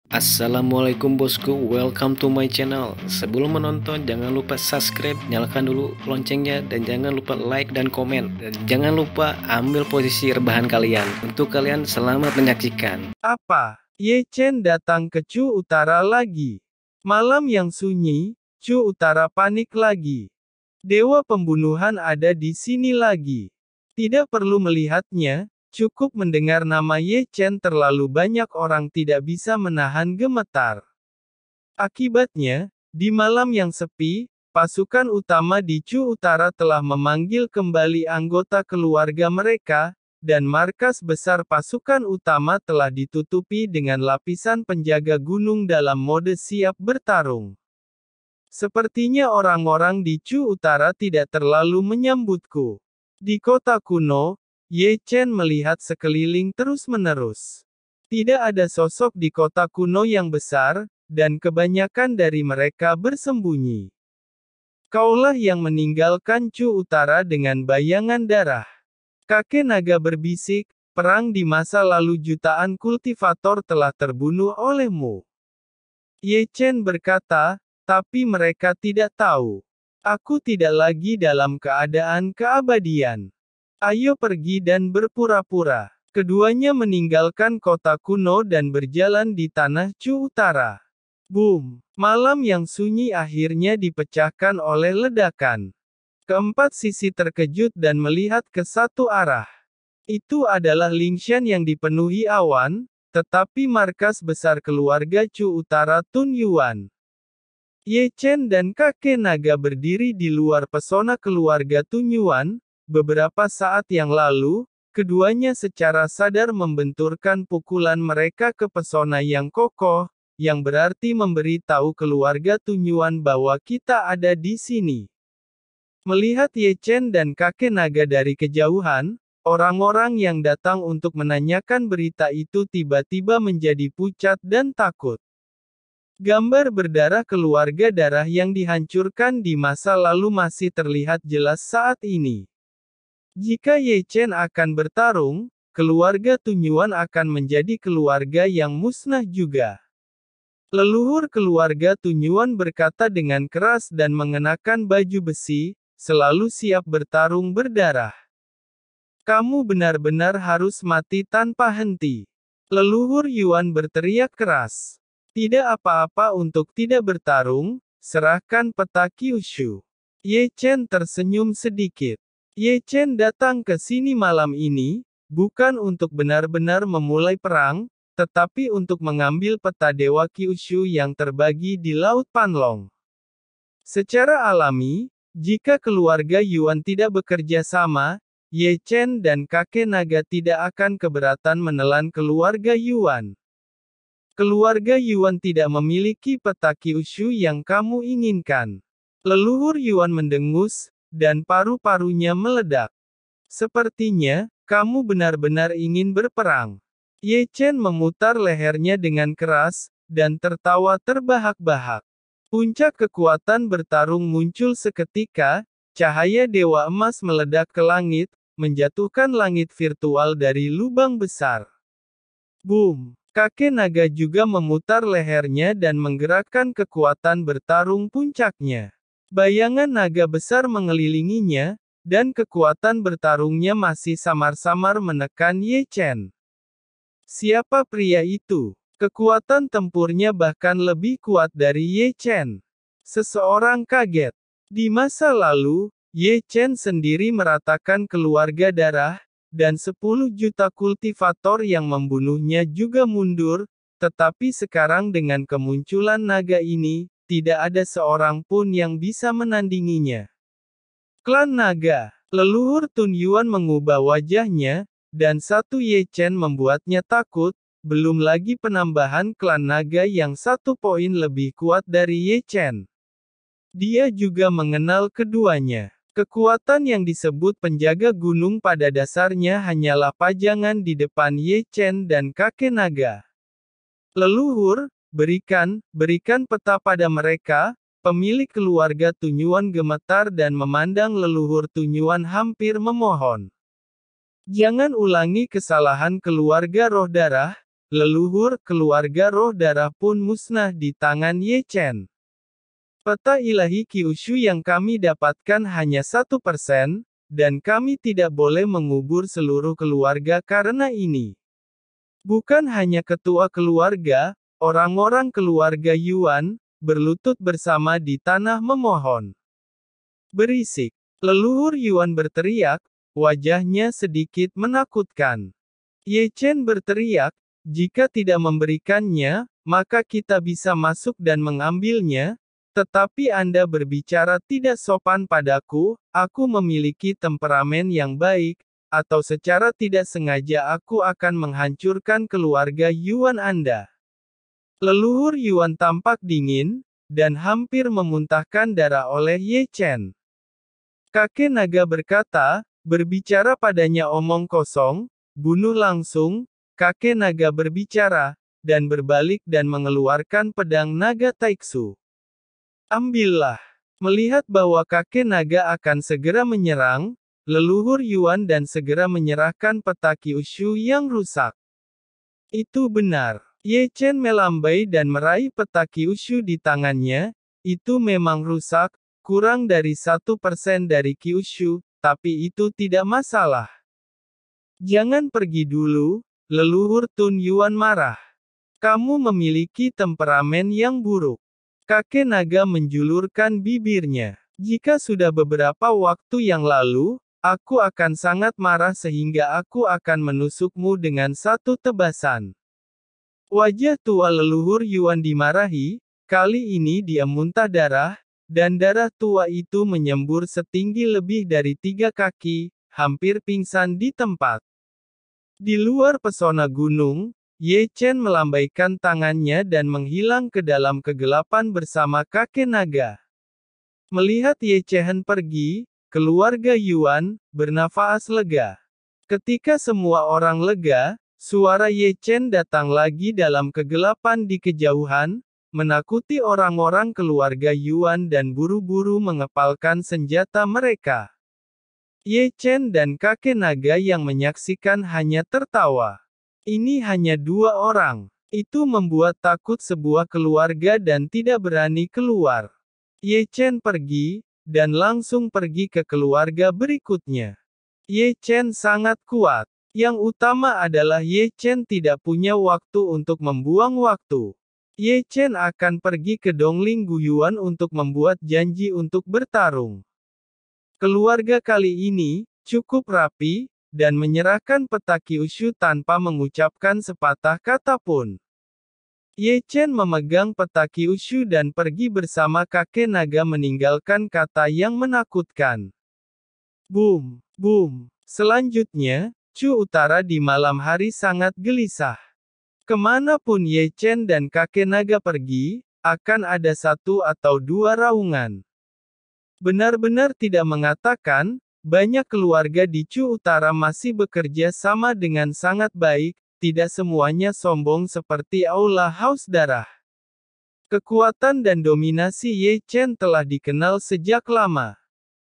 Assalamualaikum bosku, welcome to my channel. Sebelum menonton jangan lupa subscribe, nyalakan dulu loncengnya, dan jangan lupa like dan komen. Dan jangan lupa ambil posisi rebahan kalian. Untuk kalian selamat menyaksikan. Apa? Ye Chen datang ke Chu Utara lagi. Malam yang sunyi, Chu Utara panik lagi. Dewa pembunuhan ada di sini lagi. Tidak perlu melihatnya, cukup mendengar nama Ye Chen terlalu banyak orang tidak bisa menahan gemetar. Akibatnya, di malam yang sepi, pasukan utama di Chu Utara telah memanggil kembali anggota keluarga mereka, dan markas besar pasukan utama telah ditutupi dengan lapisan penjaga gunung dalam mode siap bertarung. Sepertinya orang-orang di Chu Utara tidak terlalu menyambutku. Di kota kuno, Ye Chen melihat sekeliling terus-menerus. Tidak ada sosok di kota kuno yang besar, dan kebanyakan dari mereka bersembunyi. Kaulah yang meninggalkan Chu Utara dengan bayangan darah. Kakek naga berbisik, perang di masa lalu jutaan kultivator telah terbunuh olehmu. Ye Chen berkata, tapi mereka tidak tahu. Aku tidak lagi dalam keadaan keabadian. Ayo pergi dan berpura-pura. Keduanya meninggalkan kota kuno dan berjalan di tanah Chu Utara. Boom! Malam yang sunyi akhirnya dipecahkan oleh ledakan. Keempat sisi terkejut dan melihat ke satu arah. Itu adalah Lingshan yang dipenuhi awan, tetapi markas besar keluarga Chu Utara Tun Yuan. Ye Chen dan kakek naga berdiri di luar pesona keluarga Tun Yuan. Beberapa saat yang lalu, keduanya secara sadar membenturkan pukulan mereka ke pesona yang kokoh, yang berarti memberi tahu keluarga Tun Yuan bahwa kita ada di sini. Melihat Ye Chen dan kakek naga dari kejauhan, orang-orang yang datang untuk menanyakan berita itu tiba-tiba menjadi pucat dan takut. Gambar berdarah keluarga darah yang dihancurkan di masa lalu masih terlihat jelas saat ini. Jika Ye Chen akan bertarung, keluarga Tun Yuan akan menjadi keluarga yang musnah juga. Leluhur keluarga Tun Yuan berkata dengan keras dan mengenakan baju besi, selalu siap bertarung berdarah. Kamu benar-benar harus mati tanpa henti. Leluhur Yuan berteriak keras. Tidak apa-apa untuk tidak bertarung, serahkan peta Kyushu. Ye Chen tersenyum sedikit. Ye Chen datang ke sini malam ini, bukan untuk benar-benar memulai perang, tetapi untuk mengambil peta Dewa Kyushu yang terbagi di Laut Panlong. Secara alami, jika keluarga Yuan tidak bekerja sama, Ye Chen dan kakek naga tidak akan keberatan menelan keluarga Yuan. Keluarga Yuan tidak memiliki peta Kyushu yang kamu inginkan. Leluhur Yuan mendengus, dan paru-parunya meledak. Sepertinya, kamu benar-benar ingin berperang. Ye Chen memutar lehernya dengan keras, dan tertawa terbahak-bahak. Puncak kekuatan bertarung muncul seketika, cahaya Dewa Emas meledak ke langit, menjatuhkan langit virtual dari lubang besar. Boom! Kakek naga juga memutar lehernya dan menggerakkan kekuatan bertarung puncaknya. Bayangan naga besar mengelilinginya, dan kekuatan bertarungnya masih samar-samar menekan Ye Chen. Siapa pria itu? Kekuatan tempurnya bahkan lebih kuat dari Ye Chen. Seseorang kaget. Di masa lalu, Ye Chen sendiri meratakan keluarga darah, dan 10 juta kultivator yang membunuhnya juga mundur, tetapi sekarang dengan kemunculan naga ini, tidak ada seorang pun yang bisa menandinginya. Klan Naga. Leluhur Tun Yuan mengubah wajahnya, dan satu Ye Chen membuatnya takut, belum lagi penambahan klan naga yang 1 poin lebih kuat dari Ye Chen. Dia juga mengenal keduanya. Kekuatan yang disebut penjaga gunung pada dasarnya hanyalah pajangan di depan Ye Chen dan kakek naga. Leluhur, berikan peta pada mereka. Pemilik keluarga Tun Yuan gemetar dan memandang leluhur Tun Yuan hampir memohon. Jangan ulangi kesalahan keluarga roh darah. leluhur keluarga roh darah pun musnah di tangan Ye Chen. Peta ilahi Kyushu yang kami dapatkan hanya 1%, dan kami tidak boleh mengubur seluruh keluarga karena ini. Bukan hanya ketua keluarga, orang-orang keluarga Yuan, berlutut bersama di tanah memohon. Berisik. Leluhur Yuan berteriak, wajahnya sedikit menakutkan. Ye Chen berteriak, jika tidak memberikannya, maka kita bisa masuk dan mengambilnya, tetapi Anda berbicara tidak sopan padaku, aku memiliki temperamen yang baik, atau secara tidak sengaja aku akan menghancurkan keluarga Yuan Anda. Leluhur Yuan tampak dingin, dan hampir memuntahkan darah oleh Ye Chen. Kakek naga berkata, berbicara padanya omong kosong, bunuh langsung. Kakek naga berbicara, dan berbalik dan mengeluarkan pedang naga Taiksu. Ambillah. Melihat bahwa kakek naga akan segera menyerang, leluhur Yuan dan segera menyerahkan peta Kyushu yang rusak. Itu benar. Ye Chen melambai dan meraih peta Kyushu di tangannya, itu memang rusak, kurang dari 1% dari Kyushu, tapi itu tidak masalah. Jangan pergi dulu, leluhur Tun Yuan marah. Kamu memiliki temperamen yang buruk. Kakek naga menjulurkan bibirnya. Jika sudah beberapa waktu yang lalu, aku akan sangat marah sehingga aku akan menusukmu dengan satu tebasan. Wajah tua leluhur Yuan dimarahi, kali ini dia muntah darah, dan darah tua itu menyembur setinggi lebih dari 3 kaki, hampir pingsan di tempat. Di luar pesona gunung, Ye Chen melambaikan tangannya dan menghilang ke dalam kegelapan bersama kakek naga. Melihat Ye Chen pergi, keluarga Yuan bernafas lega. Ketika semua orang lega, suara Ye Chen datang lagi dalam kegelapan di kejauhan, menakuti orang-orang keluarga Yuan dan buru-buru mengepalkan senjata mereka. Ye Chen dan kakek naga yang menyaksikan hanya tertawa. Ini hanya 2 orang. Itu membuat takut sebuah keluarga dan tidak berani keluar. Ye Chen pergi, dan langsung pergi ke keluarga berikutnya. Ye Chen sangat kuat. Yang utama adalah Ye Chen tidak punya waktu untuk membuang waktu. Ye Chen akan pergi ke Dongling Guyuan untuk membuat janji untuk bertarung. Keluarga kali ini, cukup rapi, dan menyerahkan peta Kyushu tanpa mengucapkan sepatah kata pun. Ye Chen memegang peta Kyushu dan pergi bersama kakek naga meninggalkan kata yang menakutkan. Boom, boom. Selanjutnya, Chu Utara di malam hari sangat gelisah. Kemanapun Ye Chen dan kakek naga pergi, akan ada 1 atau 2 raungan. Benar-benar tidak mengatakan, banyak keluarga di Chu Utara masih bekerja sama dengan sangat baik, tidak semuanya sombong seperti Aula Haus Darah. Kekuatan dan dominasi Ye Chen telah dikenal sejak lama.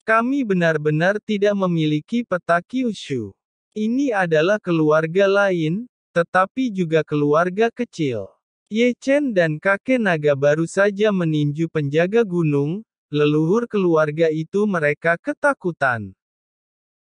Kami benar-benar tidak memiliki peta Kyushu. Ini adalah keluarga lain, tetapi juga keluarga kecil. Ye Chen dan kakek naga baru saja meninju penjaga gunung, leluhur keluarga itu mereka ketakutan.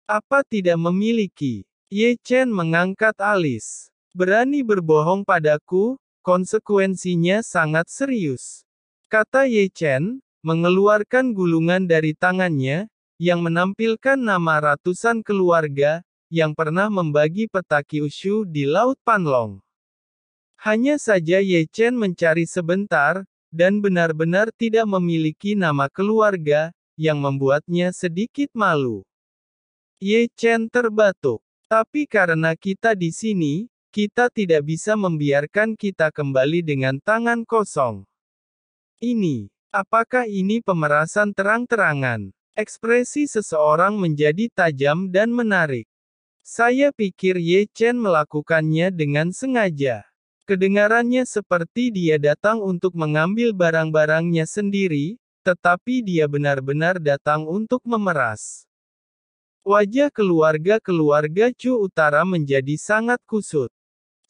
Apa tidak memiliki? Ye Chen mengangkat alis. Berani berbohong padaku, konsekuensinya sangat serius. Kata Ye Chen, mengeluarkan gulungan dari tangannya, yang menampilkan nama ratusan keluarga, yang pernah membagi peta Kyushu di Laut Panlong. Hanya saja Ye Chen mencari sebentar, dan benar-benar tidak memiliki nama keluarga, yang membuatnya sedikit malu. Ye Chen terbatuk. Tapi karena kita di sini, kita tidak bisa membiarkan kita kembali dengan tangan kosong. Apakah ini pemerasan terang-terangan? Ekspresi seseorang menjadi tajam dan menarik. Saya pikir Ye Chen melakukannya dengan sengaja. Kedengarannya seperti dia datang untuk mengambil barang-barangnya sendiri, tetapi dia benar-benar datang untuk memeras. Wajah keluarga-keluarga Chu Utara menjadi sangat kusut.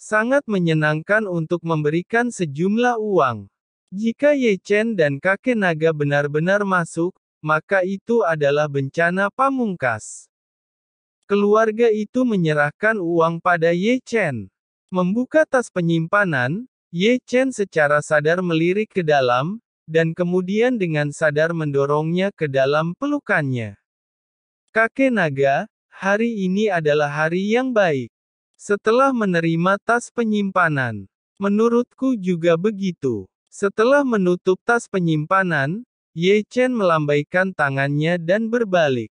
Sangat menyenangkan untuk memberikan sejumlah uang. Jika Ye Chen dan kakek naga benar-benar masuk, maka itu adalah bencana pamungkas. Keluarga itu menyerahkan uang pada Ye Chen. Membuka tas penyimpanan, Ye Chen secara sadar melirik ke dalam, dan kemudian dengan sadar mendorongnya ke dalam pelukannya. Kakek naga, hari ini adalah hari yang baik. Setelah menerima tas penyimpanan, menurutku juga begitu. Setelah menutup tas penyimpanan, Ye Chen melambaikan tangannya dan berbalik.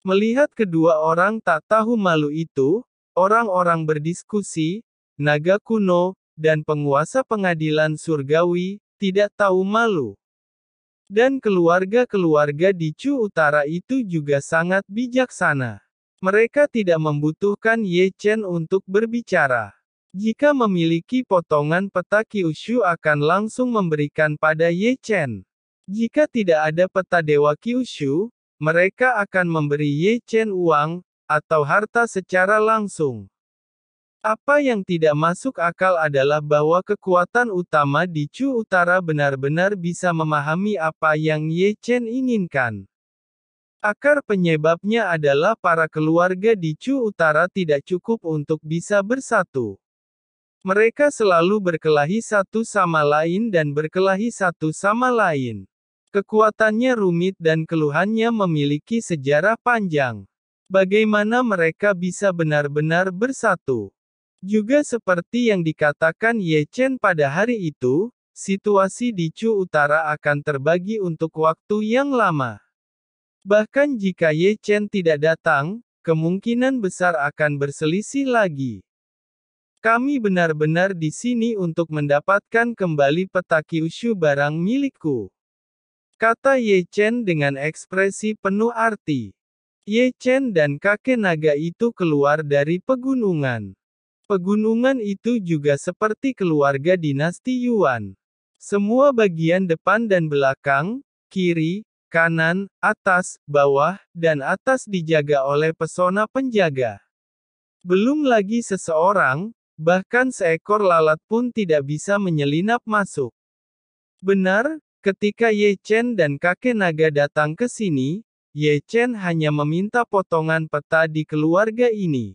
Melihat kedua orang tak tahu malu itu, orang-orang berdiskusi, naga kuno, dan penguasa pengadilan surgawi, tidak tahu malu. Dan keluarga-keluarga di Chu Utara itu juga sangat bijaksana. Mereka tidak membutuhkan Ye Chen untuk berbicara. Jika memiliki potongan peta Kyushu akan langsung memberikan pada Ye Chen. Jika tidak ada peta Dewa Kyushu, mereka akan memberi Ye Chen uang, atau harta secara langsung. Apa yang tidak masuk akal adalah bahwa kekuatan utama di Chu Utara benar-benar bisa memahami apa yang Ye Chen inginkan. Akar penyebabnya adalah para keluarga di Chu Utara tidak cukup untuk bisa bersatu. Mereka selalu berkelahi satu sama lain dan berkelahi satu sama lain. Kekuatannya rumit dan keluhannya memiliki sejarah panjang. Bagaimana mereka bisa benar-benar bersatu? Juga seperti yang dikatakan Ye Chen pada hari itu, situasi di Chu Utara akan terbagi untuk waktu yang lama. Bahkan jika Ye Chen tidak datang, kemungkinan besar akan berselisih lagi. Kami benar-benar di sini untuk mendapatkan kembali peta Kyushu barang milikku. Kata Ye Chen dengan ekspresi penuh arti. Ye Chen dan kakek naga itu keluar dari pegunungan. Pegunungan itu juga seperti keluarga dinasti Yuan. Semua bagian depan dan belakang, kiri, kanan, atas, bawah, dan atas dijaga oleh pesona penjaga. Belum lagi seseorang, bahkan seekor lalat pun tidak bisa menyelinap masuk. Benar, ketika Ye Chen dan kakek naga datang ke sini, Ye Chen hanya meminta potongan peta di keluarga ini.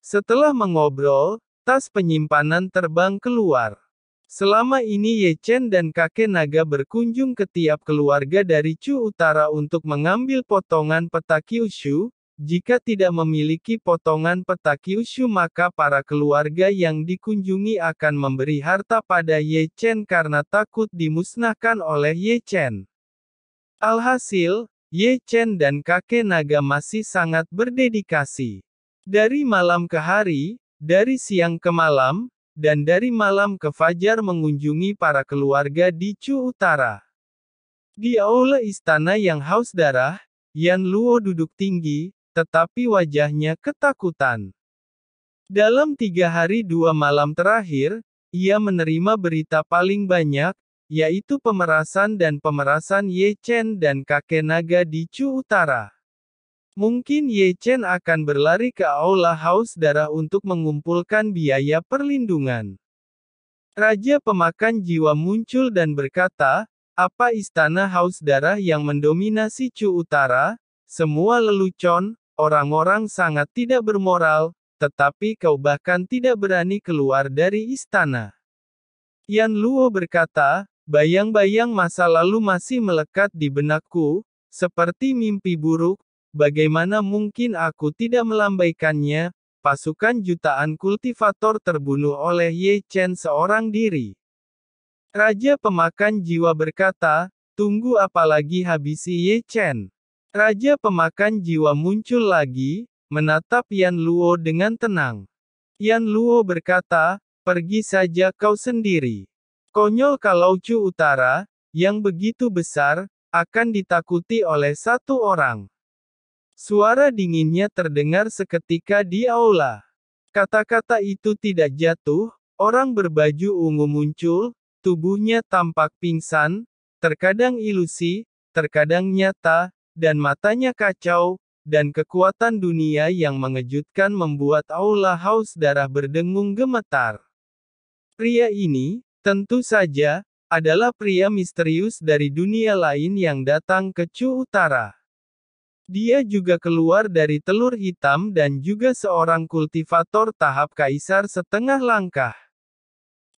Setelah mengobrol, tas penyimpanan terbang keluar. Selama ini Ye Chen dan kakek naga berkunjung ke tiap keluarga dari Chu Utara untuk mengambil potongan peta Kyushu. Jika tidak memiliki potongan peta Kyushu maka para keluarga yang dikunjungi akan memberi harta pada Ye Chen karena takut dimusnahkan oleh Ye Chen. Alhasil, Ye Chen dan kakek naga masih sangat berdedikasi. Dari malam ke hari, dari siang ke malam, dan dari malam ke fajar mengunjungi para keluarga di Chu Utara. Di aula istana yang haus darah, Yan Luo duduk tinggi, tetapi wajahnya ketakutan. Dalam 3 hari 2 malam terakhir, ia menerima berita paling banyak, yaitu pemerasan dan pemerasan Ye Chen dan kakek naga di Chu Utara. Mungkin Ye Chen akan berlari ke aula haus darah untuk mengumpulkan biaya perlindungan. Raja pemakan jiwa muncul dan berkata, apa istana haus darah yang mendominasi Chu Utara? Semua lelucon, orang-orang sangat tidak bermoral, tetapi kau bahkan tidak berani keluar dari istana. Yan Luo berkata, bayang-bayang masa lalu masih melekat di benakku, seperti mimpi buruk. Bagaimana mungkin aku tidak melambaikannya? Pasukan jutaan kultivator terbunuh oleh Ye Chen seorang diri. Raja pemakan jiwa berkata, tunggu apalagi habisi Ye Chen. Raja pemakan jiwa muncul lagi, menatap Yan Luo dengan tenang. Yan Luo berkata, pergi saja kau sendiri. Konyol kalau Chu Utara, yang begitu besar, akan ditakuti oleh satu orang. Suara dinginnya terdengar seketika di aula. Kata-kata itu tidak jatuh, orang berbaju ungu muncul, tubuhnya tampak pingsan, terkadang ilusi, terkadang nyata, dan matanya kacau, dan kekuatan dunia yang mengejutkan membuat aula haus darah berdengung gemetar. Pria ini, tentu saja, adalah pria misterius dari dunia lain yang datang ke Chu Utara. Dia juga keluar dari telur hitam dan juga seorang kultivator tahap kaisar setengah langkah.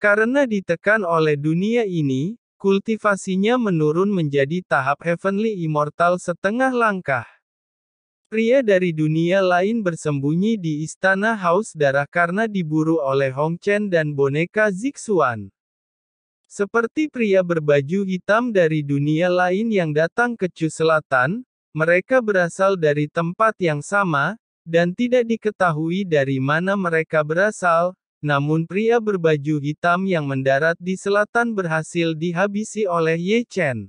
Karena ditekan oleh dunia ini, kultivasinya menurun menjadi tahap Heavenly Immortal setengah langkah. Pria dari dunia lain bersembunyi di istana haus darah karena diburu oleh Hong Chen dan boneka Zixuan. Seperti pria berbaju hitam dari dunia lain yang datang ke Chu Selatan, mereka berasal dari tempat yang sama, dan tidak diketahui dari mana mereka berasal, namun pria berbaju hitam yang mendarat di selatan berhasil dihabisi oleh Ye Chen.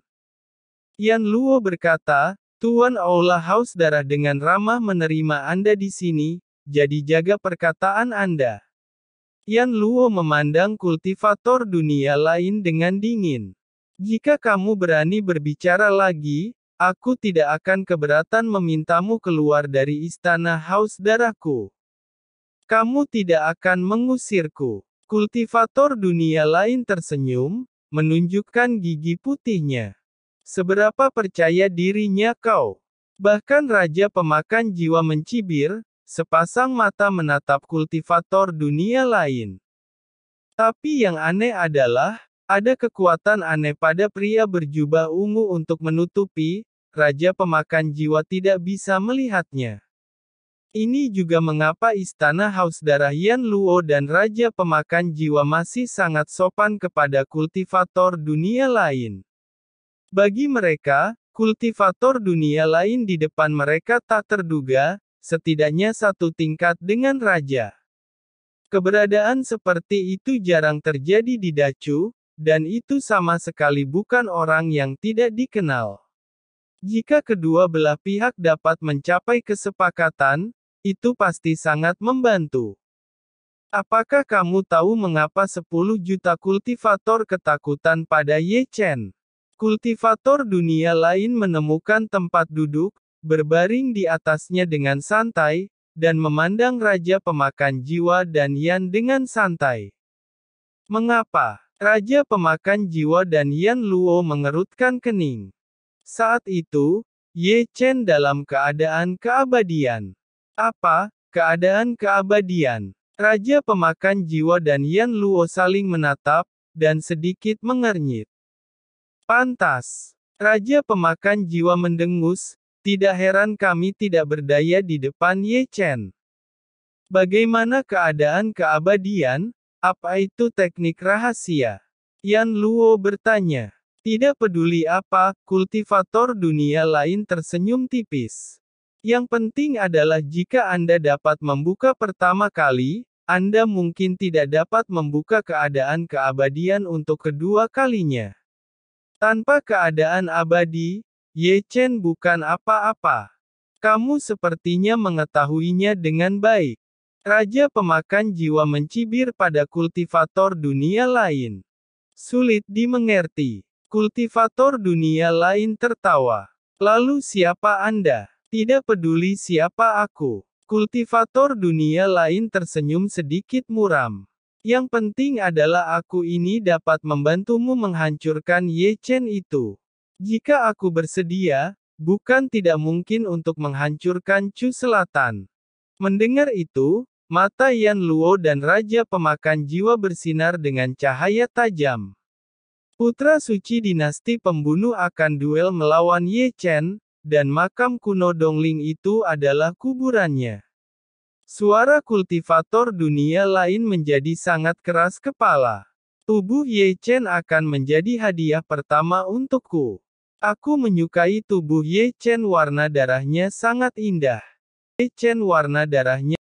Yan Luo berkata, Tuan Aula Haus Darah dengan ramah menerima Anda di sini, jadi jaga perkataan Anda. Yan Luo memandang kultivator dunia lain dengan dingin. Jika kamu berani berbicara lagi, aku tidak akan keberatan memintamu keluar dari istana Haus Darahku. Kamu tidak akan mengusirku. Kultivator dunia lain tersenyum, menunjukkan gigi putihnya. Seberapa percaya dirinya kau? Bahkan Raja Pemakan Jiwa mencibir, sepasang mata menatap kultivator dunia lain. Tapi yang aneh adalah, ada kekuatan aneh pada pria berjubah ungu untuk menutupi, Raja Pemakan Jiwa tidak bisa melihatnya. Ini juga mengapa Istana Haus Darah Yan Luo dan Raja Pemakan Jiwa masih sangat sopan kepada kultivator dunia lain. Bagi mereka, kultivator dunia lain di depan mereka tak terduga, setidaknya satu tingkat dengan raja. Keberadaan seperti itu jarang terjadi di Dacu, dan itu sama sekali bukan orang yang tidak dikenal. Jika kedua belah pihak dapat mencapai kesepakatan, itu pasti sangat membantu. Apakah kamu tahu mengapa 10 juta kultivator ketakutan pada Ye Chen? Kultivator dunia lain menemukan tempat duduk, berbaring di atasnya dengan santai, dan memandang Raja Pemakan Jiwa dan Yan dengan santai. Mengapa? Raja Pemakan Jiwa dan Yan Luo mengerutkan kening. Saat itu, Ye Chen dalam keadaan keabadian. Apa, keadaan keabadian? Raja Pemakan Jiwa dan Yan Luo saling menatap, dan sedikit mengernyit. Pantas. Raja Pemakan Jiwa mendengus, tidak heran kami tidak berdaya di depan Ye Chen. Bagaimana keadaan keabadian? Apa itu teknik rahasia? Yan Luo bertanya. Tidak peduli apa, kultivator dunia lain tersenyum tipis. Yang penting adalah jika Anda dapat membuka pertama kali, Anda mungkin tidak dapat membuka keadaan keabadian untuk kedua kalinya. Tanpa keadaan abadi, Ye Chen bukan apa-apa. Kamu sepertinya mengetahuinya dengan baik. Raja Pemakan Jiwa mencibir pada kultivator dunia lain. Sulit dimengerti. Kultivator dunia lain tertawa. Lalu siapa Anda? Tidak peduli siapa aku. Kultivator dunia lain tersenyum sedikit muram. Yang penting adalah aku ini dapat membantumu menghancurkan Ye Chen itu. Jika aku bersedia, bukan tidak mungkin untuk menghancurkan Chu Selatan. Mendengar itu, mata Yan Luo dan Raja Pemakan Jiwa bersinar dengan cahaya tajam. Putra suci dinasti pembunuh akan duel melawan Ye Chen, dan makam kuno Dongling itu adalah kuburannya. Suara kultivator dunia lain menjadi sangat keras kepala. Tubuh Ye Chen akan menjadi hadiah pertama untukku. Aku menyukai tubuh Ye Chen, warna darahnya sangat indah. Ye Chen warna darahnya